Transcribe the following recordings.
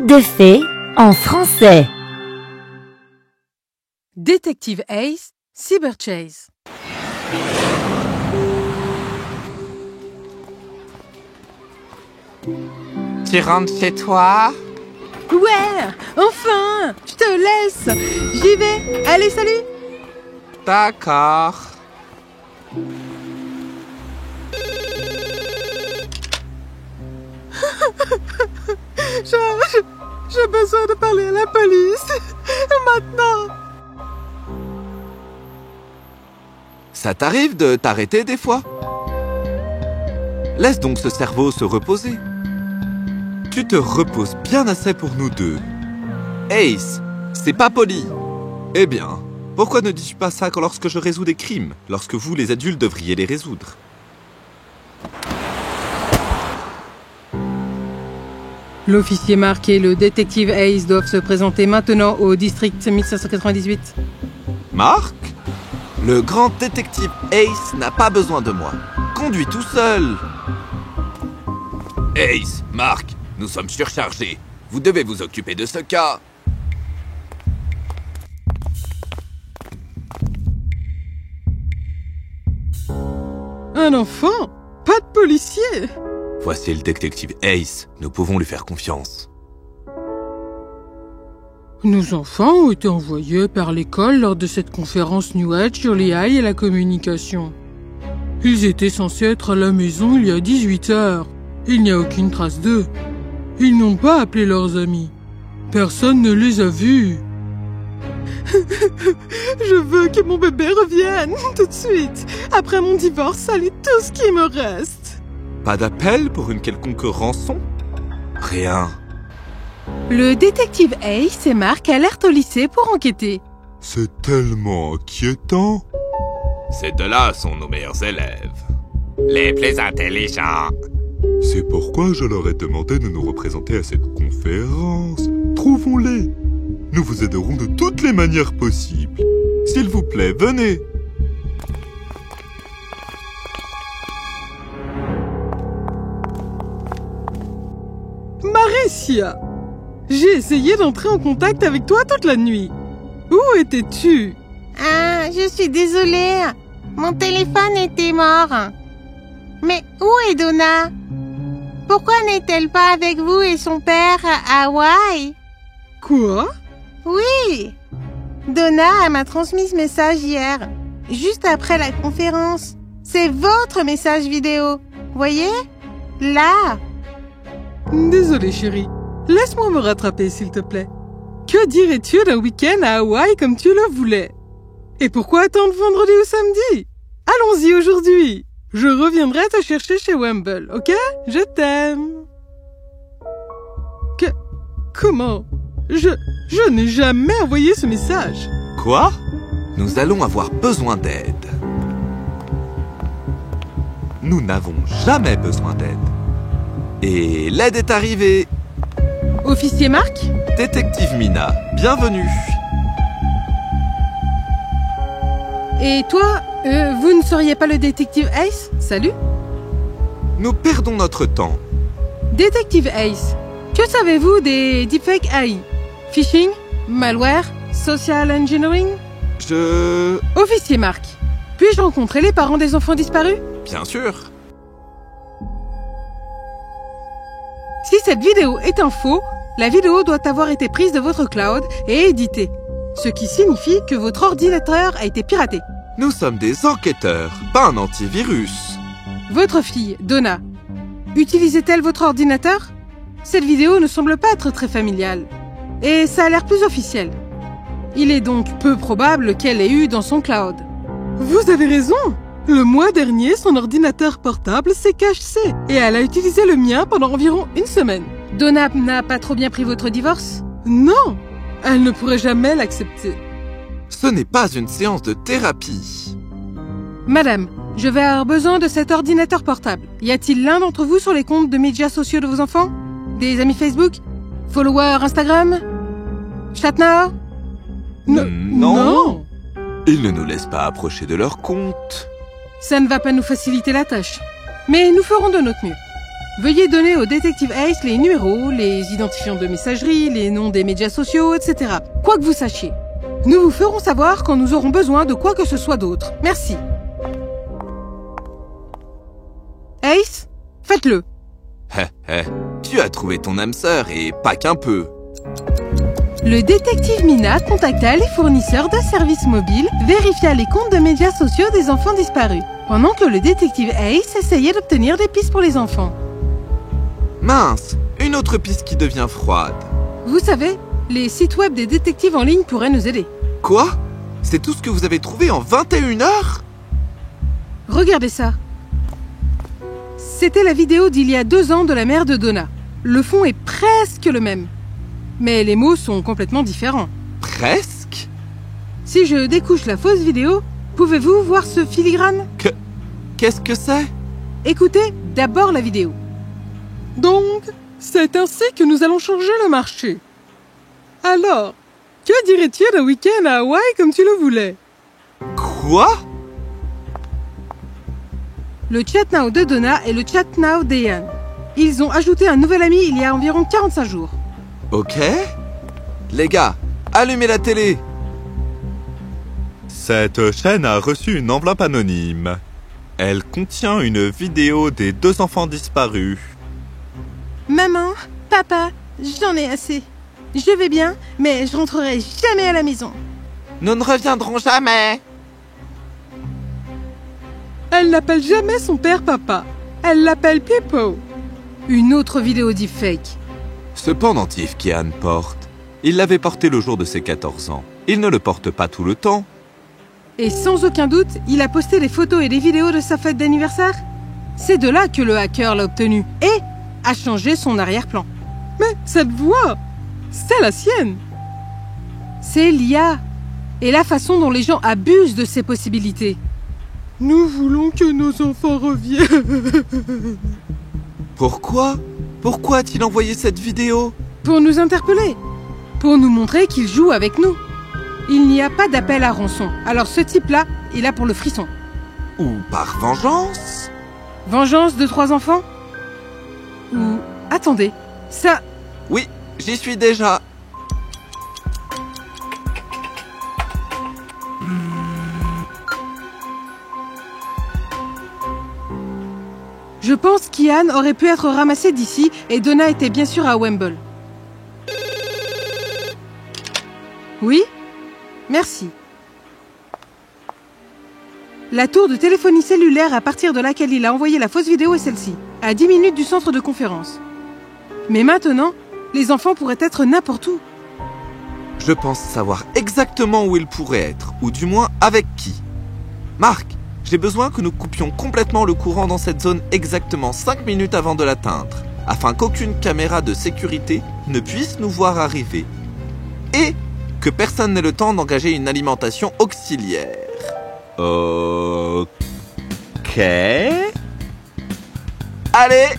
Conte de fées en français. Détective Ace, Cyberchase. Tu rentres chez toi? Ouais, enfin, je te laisse. J'y vais. Allez, salut. D'accord. J'ai besoin de parler à la police. Maintenant. Ça t'arrive de t'arrêter des fois? Laisse donc ce cerveau se reposer. Tu te reposes bien assez pour nous deux. Ace, c'est pas poli. Eh bien, pourquoi ne dis-je pas ça lorsque je résous des crimes, lorsque vous, les adultes, devriez les résoudre? L'officier Mark et le détective Ace doivent se présenter maintenant au district 1598. Mark? Le grand détective Ace n'a pas besoin de moi. Conduis tout seul. Ace, Mark, nous sommes surchargés. Vous devez vous occuper de ce cas. Un enfant? Pas de policier? Voici le détective Ace. Nous pouvons lui faire confiance. Nos enfants ont été envoyés par l'école lors de cette conférence New Age sur l'AI et la communication. Ils étaient censés être à la maison il y a 18 heures. Il n'y a aucune trace d'eux. Ils n'ont pas appelé leurs amis. Personne ne les a vus. Je veux que mon bébé revienne tout de suite. Après mon divorce, ça est tout ce qui me reste. Pas d'appel pour une quelconque rançon? Rien. Le détective Ace et Mark alertent au lycée pour enquêter. C'est tellement inquiétant. Ces deux-là sont nos meilleurs élèves. Les plus intelligents. C'est pourquoi je leur ai demandé de nous représenter à cette conférence. Trouvons-les. Nous vous aiderons de toutes les manières possibles. S'il vous plaît, venez. Maricia, j'ai essayé d'entrer en contact avec toi toute la nuit. Où étais-tu? Ah, je suis désolée. Mon téléphone était mort. Mais où est Donna? Pourquoi n'est-elle pas avec vous et son père à Hawaï? Quoi? Oui. Donna m'a transmis ce message hier, juste après la conférence. C'est votre message vidéo. Voyez? Là. Désolée, chérie. Laisse-moi me rattraper, s'il te plaît. Que dirais-tu d'un week-end à Hawaï comme tu le voulais? Et pourquoi attendre vendredi ou samedi? Allons-y aujourd'hui. Je reviendrai te chercher chez Wemble, ok? Je t'aime. Comment? Je n'ai jamais envoyé ce message. Quoi? Nous allons avoir besoin d'aide. Nous n'avons jamais besoin d'aide. Et l'aide est arrivée. Officier Mark? Détective Mina, bienvenue. Et toi, vous ne seriez pas le détective Ace? Salut. Nous perdons notre temps. Détective Ace, que savez-vous des deepfake AI? Phishing? Malware? Social engineering? Officier Mark, puis-je rencontrer les parents des enfants disparus? Bien sûr. Si cette vidéo est un faux, la vidéo doit avoir été prise de votre cloud et éditée. Ce qui signifie que votre ordinateur a été piraté. Nous sommes des enquêteurs, pas un antivirus. Votre fille, Donna, utilisait-elle votre ordinateur? Cette vidéo ne semble pas être très familiale. Et ça a l'air plus officiel. Il est donc peu probable qu'elle ait eu dans son cloud. Vous avez raison. Le mois dernier, son ordinateur portable s'est cassé et elle a utilisé le mien pendant environ une semaine. Donna n'a pas trop bien pris votre divorce? Non, elle ne pourrait jamais l'accepter. Ce n'est pas une séance de thérapie. Madame, je vais avoir besoin de cet ordinateur portable. Y a-t-il l'un d'entre vous sur les comptes de médias sociaux de vos enfants? Des amis Facebook? Followers Instagram? Chatnao? Non. Ils ne nous laissent pas approcher de leur compte. Ça ne va pas nous faciliter la tâche. Mais nous ferons de notre mieux. Veuillez donner au détective Ace les numéros, les identifiants de messagerie, les noms des médias sociaux, etc. Quoi que vous sachiez. Nous vous ferons savoir quand nous aurons besoin de quoi que ce soit d'autre. Merci. Ace, faites-le. Tu as trouvé ton âme sœur et pas qu'un peu. Le détective Mina contacta les fournisseurs de services mobiles, vérifia les comptes de médias sociaux des enfants disparus, pendant que le détective Ace essayait d'obtenir des pistes pour les enfants. Mince, une autre piste qui devient froide. Vous savez, les sites web des détectives en ligne pourraient nous aider. Quoi? C'est tout ce que vous avez trouvé en 21 heures? Regardez ça. C'était la vidéo d'il y a 2 ans de la mère de Donna. Le fond est presque le même. Mais les mots sont complètement différents. Presque? Si je découche la fausse vidéo, pouvez-vous voir ce filigrane? Qu'est-ce que c'est? Écoutez d'abord la vidéo. Donc, c'est ainsi que nous allons changer le marché. Alors, que dirais-tu d'un week-end à Hawaï comme tu le voulais? Quoi? Le chat now de Donna et le chat now d'Ian. Ils ont ajouté un nouvel ami il y a environ 45 jours. Ok. Les gars, allumez la télé. Cette chaîne a reçu une enveloppe anonyme. Elle contient une vidéo des 2 enfants disparus. Maman, papa, j'en ai assez. Je vais bien, mais je rentrerai jamais à la maison. Nous ne reviendrons jamais. Elle n'appelle jamais son père papa. Elle l'appelle Pippo. Une autre vidéo deepfake. Ce pendentif qu'Ian porte, il l'avait porté le jour de ses 14 ans. Il ne le porte pas tout le temps. Et sans aucun doute, il a posté des photos et des vidéos de sa fête d'anniversaire. C'est de là que le hacker l'a obtenu et a changé son arrière-plan. Mais cette voix, c'est la sienne. C'est l'IA et la façon dont les gens abusent de ces possibilités. Nous voulons que nos enfants reviennent. Pourquoi? Pourquoi a-t-il envoyé cette vidéo? Pour nous interpeller. Pour nous montrer qu'il joue avec nous. Il n'y a pas d'appel à rançon. Alors ce type-là, il a pour le frisson. Ou par vengeance? Vengeance de 3 enfants? Ou... Attendez, ça... Oui, j'y suis déjà. Je pense qu'Ian aurait pu être ramassé d'ici et Donna était bien sûr à Wembley. Oui? Merci. La tour de téléphonie cellulaire à partir de laquelle il a envoyé la fausse vidéo est celle-ci, à 10 minutes du centre de conférence. Mais maintenant, les enfants pourraient être n'importe où. Je pense savoir exactement où il pourrait être, ou du moins avec qui. Marc, j'ai besoin que nous coupions complètement le courant dans cette zone exactement 5 minutes avant de l'atteindre, afin qu'aucune caméra de sécurité ne puisse nous voir arriver. Et que personne n'ait le temps d'engager une alimentation auxiliaire. Ok. Allez!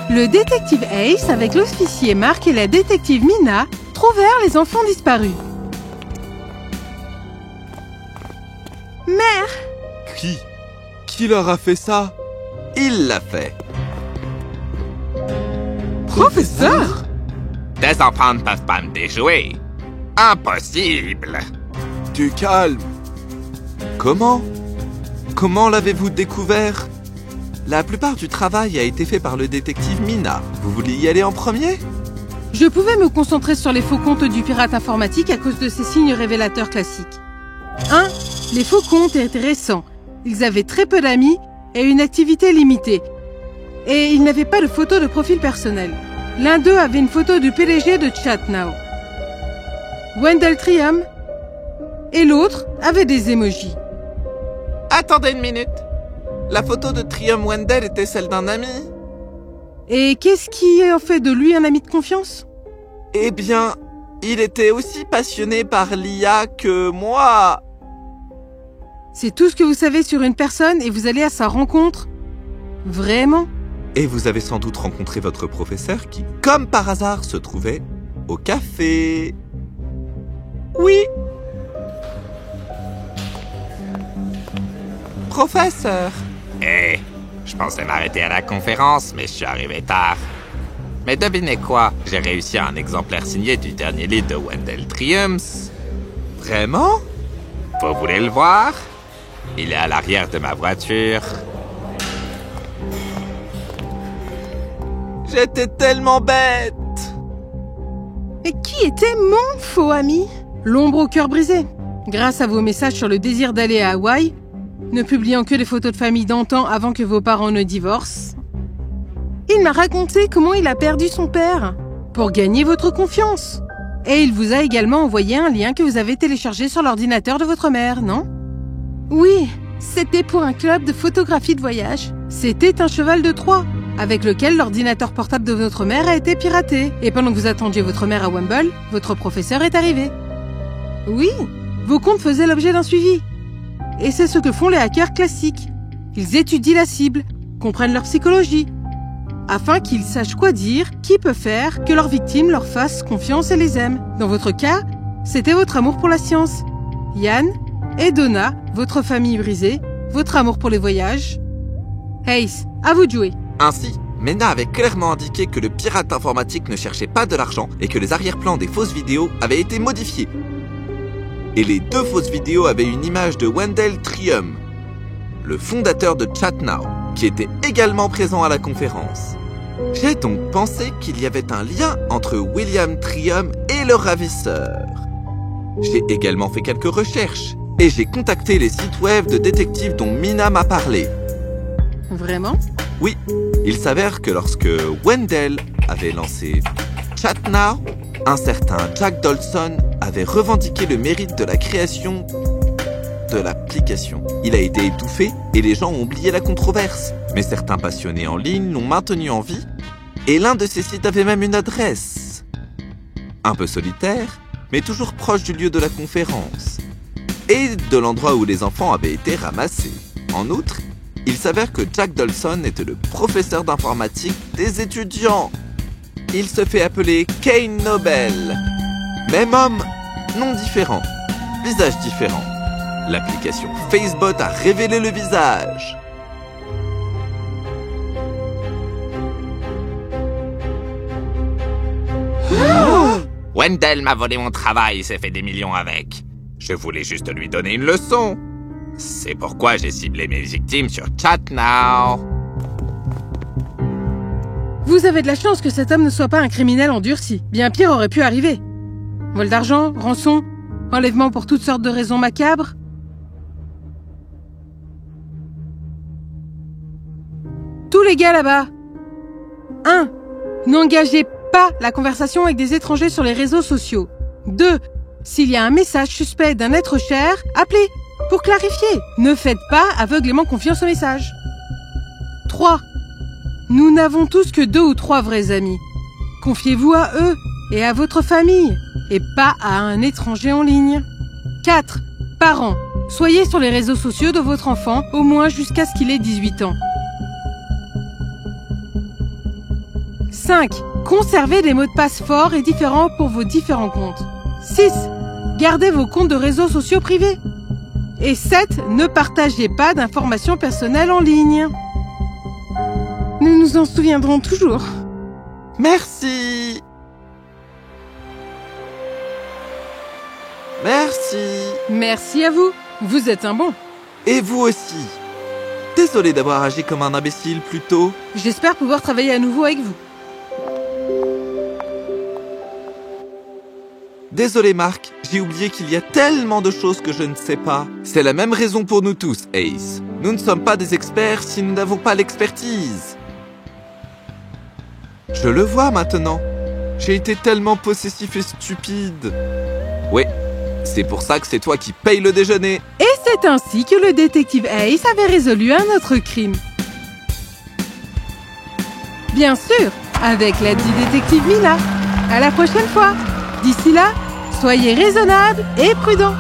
Le détective Ace, avec l'officier Marc et la détective Mina, trouvèrent les enfants disparus. Mère! Qui leur a fait ça? Il l'a fait. Professeur! Des enfants ne peuvent pas me déjouer. Impossible. Du calme. Comment l'avez-vous découvert? La plupart du travail a été fait par le détective Mina. Vous vouliez y aller en premier? Je pouvais me concentrer sur les faux comptes du pirate informatique à cause de ces signes révélateurs classiques. 1. Les faux comptes étaient récents. Ils avaient très peu d'amis et une activité limitée. Et ils n'avaient pas de photo de profil personnel. L'un d'eux avait une photo du PDG de ChatNow, Wendell Trium, et l'autre avait des emojis. Attendez une minute. La photo de Trium Wendell était celle d'un ami? Et qu'est-ce qui en fait de lui un ami de confiance? Eh bien, il était aussi passionné par l'IA que moi. C'est tout ce que vous savez sur une personne et vous allez à sa rencontre? Vraiment? Et vous avez sans doute rencontré votre professeur qui, comme par hasard, se trouvait au café. Oui. Professeur! Eh, je pensais m'arrêter à la conférence, mais je suis arrivé tard. Mais devinez quoi? J'ai réussi à un exemplaire signé du dernier livre de Wendell Triumphs. Vraiment? Vous voulez le voir? Il est à l'arrière de ma voiture. J'étais tellement bête! Et qui était mon faux ami? L'ombre au cœur brisé. Grâce à vos messages sur le désir d'aller à Hawaï, ne publiant que des photos de famille d'antan avant que vos parents ne divorcent, il m'a raconté comment il a perdu son père pour gagner votre confiance. Et il vous a également envoyé un lien que vous avez téléchargé sur l'ordinateur de votre mère, non? Oui, c'était pour un club de photographie de voyage. C'était un cheval de Troie, avec lequel l'ordinateur portable de votre mère a été piraté. Et pendant que vous attendiez votre mère à Wembley, votre professeur est arrivé. Oui, vos comptes faisaient l'objet d'un suivi. Et c'est ce que font les hackers classiques. Ils étudient la cible, comprennent leur psychologie, afin qu'ils sachent quoi dire, qui peut faire, que leurs victimes leur fassent confiance et les aiment. Dans votre cas, c'était votre amour pour la science. Yann et Donna, votre famille brisée, votre amour pour les voyages. Ace, à vous de jouer. Ainsi, Mena avait clairement indiqué que le pirate informatique ne cherchait pas de l'argent et que les arrière-plans des fausses vidéos avaient été modifiés. Et les 2 fausses vidéos avaient une image de Wendell Trium, le fondateur de ChatNow, qui était également présent à la conférence. J'ai donc pensé qu'il y avait un lien entre William Trium et le ravisseur. J'ai également fait quelques recherches et j'ai contacté les sites web de détectives dont Mina m'a parlé. Vraiment? Oui, il s'avère que lorsque Wendell avait lancé ChatNow, un certain Jack Dolson avait revendiqué le mérite de la création de l'application. Il a été étouffé et les gens ont oublié la controverse. Mais certains passionnés en ligne l'ont maintenu en vie et l'un de ces sites avait même une adresse. Un peu solitaire, mais toujours proche du lieu de la conférence et de l'endroit où les enfants avaient été ramassés. En outre, il s'avère que Jack Dolson était le professeur d'informatique des étudiants. Il se fait appeler Kane Nobel. Même homme, nom différent, visage différent. L'application Facebook a révélé le visage. Wendell m'a volé mon travail et s'est fait des millions avec. Je voulais juste lui donner une leçon. C'est pourquoi j'ai ciblé mes victimes sur ChatNow. Vous avez de la chance que cet homme ne soit pas un criminel endurci. Bien pire aurait pu arriver. Vol d'argent, rançon, enlèvement pour toutes sortes de raisons macabres. Tous les gars là-bas. 1. N'engagez pas la conversation avec des étrangers sur les réseaux sociaux. 2. S'il y a un message suspect d'un être cher, appelez pour clarifier. Ne faites pas aveuglément confiance au message. 3. Nous n'avons tous que 2 ou 3 vrais amis. Confiez-vous à eux et à votre famille, et pas à un étranger en ligne. 4. Parents, soyez sur les réseaux sociaux de votre enfant, au moins jusqu'à ce qu'il ait 18 ans. 5. Conservez des mots de passe forts et différents pour vos différents comptes. 6. Gardez vos comptes de réseaux sociaux privés. Et 7. Ne partagez pas d'informations personnelles en ligne. Nous nous en souviendrons toujours. Merci. Merci. Merci à vous. Vous êtes un bon. Et vous aussi. Désolé d'avoir agi comme un imbécile plus tôt. J'espère pouvoir travailler à nouveau avec vous. Désolé Marc, j'ai oublié qu'il y a tellement de choses que je ne sais pas. C'est la même raison pour nous tous, Ace. Nous ne sommes pas des experts si nous n'avons pas l'expertise. Je le vois maintenant. J'ai été tellement possessif et stupide. Oui, c'est pour ça que c'est toi qui payes le déjeuner. Et c'est ainsi que le détective Ace avait résolu un autre crime. Bien sûr, avec l'aide du détective Mina. À la prochaine fois. D'ici là, soyez raisonnables et prudents.